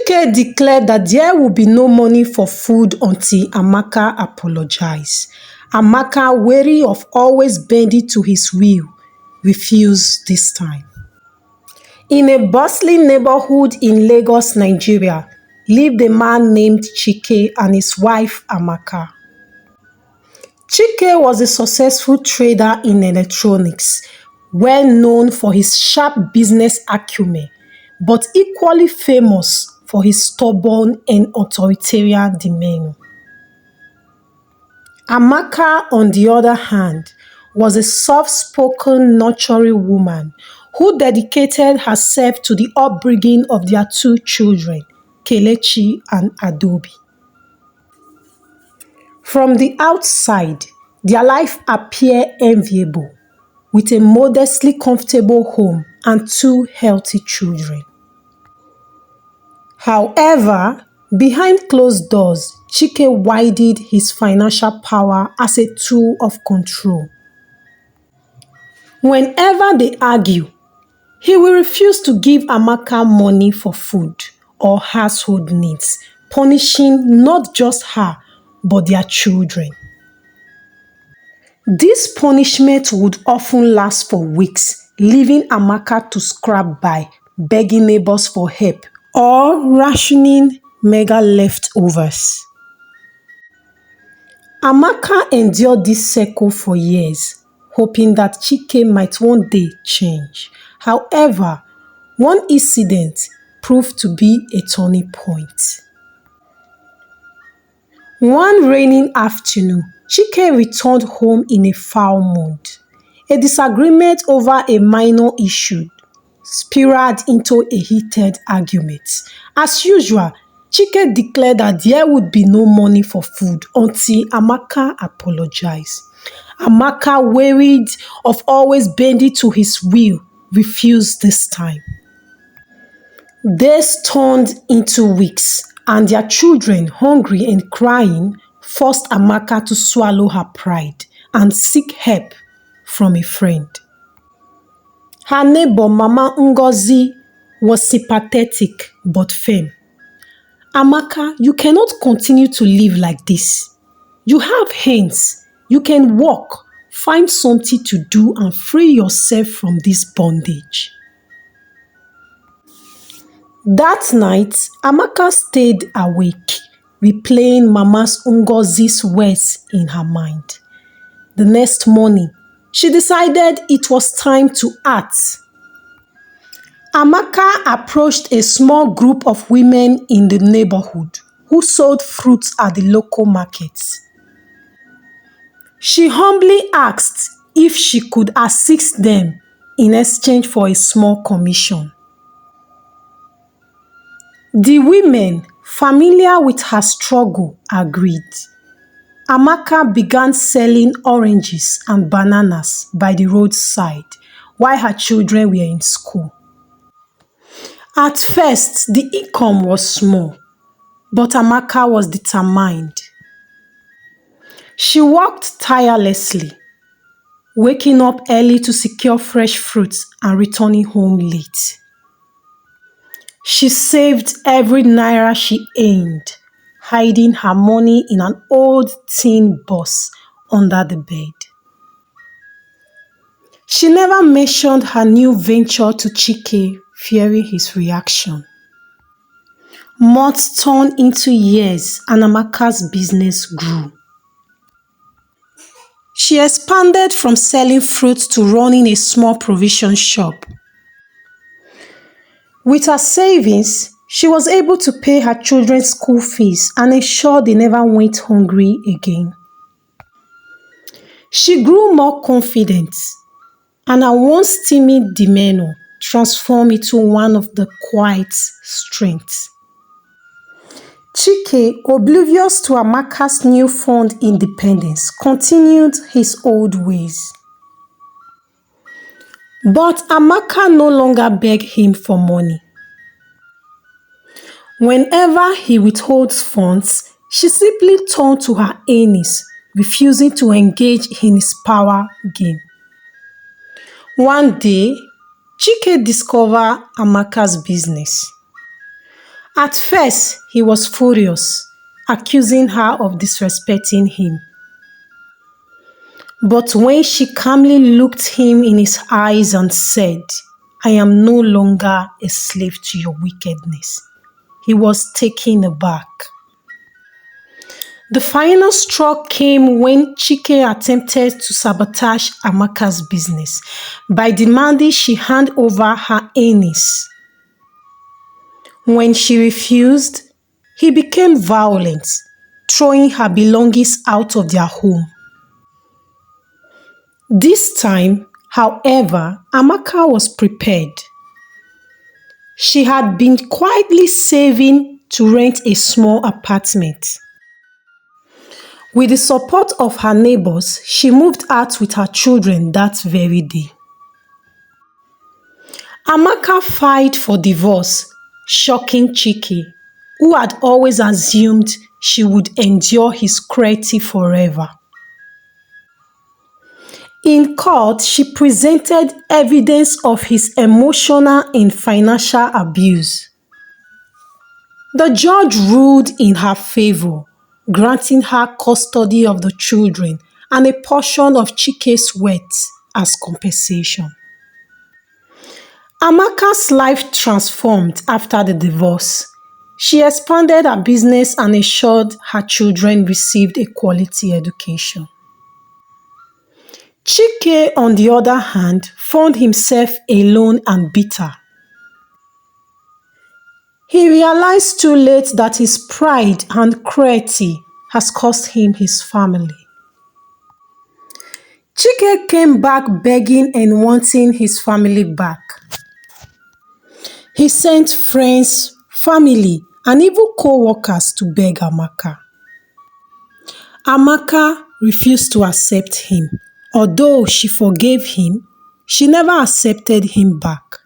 Chike declared that there would be no money for food until Amaka apologized. Amaka, wary of always bending to his will, refused this time. In a bustling neighborhood in Lagos, Nigeria, lived a man named Chike and his wife Amaka. Chike was a successful trader in electronics, well known for his sharp business acumen, but equally famous for his stubborn and authoritarian demeanor. Amaka, on the other hand, was a soft-spoken, nurturing woman who dedicated herself to the upbringing of their two children, Kelechi and Adaobi. From the outside, their life appeared enviable, with a modestly comfortable home and two healthy children. However, behind closed doors, Chike wielded his financial power as a tool of control. Whenever they argue, he will refuse to give Amaka money for food or household needs, punishing not just her, but their children. This punishment would often last for weeks, leaving Amaka to scrap by, begging neighbors for help, or rationing mega leftovers. Amaka endured this cycle for years, hoping that Chike might one day change. However, one incident proved to be a turning point. One rainy afternoon, Chike returned home in a foul mood. A disagreement over a minor issue spiraled into a heated argument. As usual, Chike declared that there would be no money for food until Amaka apologized. Amaka, wearied of always bending to his will, refused this time. Days turned into weeks, and their children, hungry and crying, forced Amaka to swallow her pride and seek help from a friend. Her neighbor, Mama Ngozi, was sympathetic but firm. Amaka, you cannot continue to live like this. You have hands, you can walk, find something to do and free yourself from this bondage. That night, Amaka stayed awake, replaying Mama Ngozi's words in her mind. The next morning, she decided it was time to act. Amaka approached a small group of women in the neighborhood who sold fruits at the local markets. She humbly asked if she could assist them in exchange for a small commission. The women, familiar with her struggle, agreed. Amaka began selling oranges and bananas by the roadside while her children were in school. At first, the income was small, but Amaka was determined. She worked tirelessly, waking up early to secure fresh fruits and returning home late. She saved every naira she earned, hiding her money in an old tin box under the bed. She never mentioned her new venture to Chike, fearing his reaction. Months turned into years and Amaka's business grew. She expanded from selling fruits to running a small provision shop. With her savings, she was able to pay her children's school fees and ensure they never went hungry again. She grew more confident, and her once timid demeanor transformed into one of the quiet strengths. Chike, oblivious to Amaka's newfound independence, continued his old ways. But Amaka no longer begged him for money. Whenever he withholds funds, she simply turned to her earnings, refusing to engage in his power game. One day, Chike discovered Amaka's business. At first, he was furious, accusing her of disrespecting him. But when she calmly looked him in his eyes and said, "I am no longer a slave to your wickedness," he was taken aback. The final straw came when Chike attempted to sabotage Amaka's business by demanding she hand over her earnings. When she refused, he became violent, throwing her belongings out of their home. This time, however, Amaka was prepared. She had been quietly saving to rent a small apartment. With the support of her neighbors, she moved out with her children that very day. Amaka filed for divorce, shocking Chike, who had always assumed she would endure his cruelty forever. In court, she presented evidence of his emotional and financial abuse. The judge ruled in her favor, granting her custody of the children and a portion of Chike's wealth as compensation. Amaka's life transformed after the divorce. She expanded her business and ensured her children received a quality education. Chike, on the other hand, found himself alone and bitter. He realized too late that his pride and cruelty has cost him his family. Chike came back begging and wanting his family back. He sent friends, family, and even co-workers to beg Amaka. Amaka refused to accept him. Although she forgave him, she never accepted him back.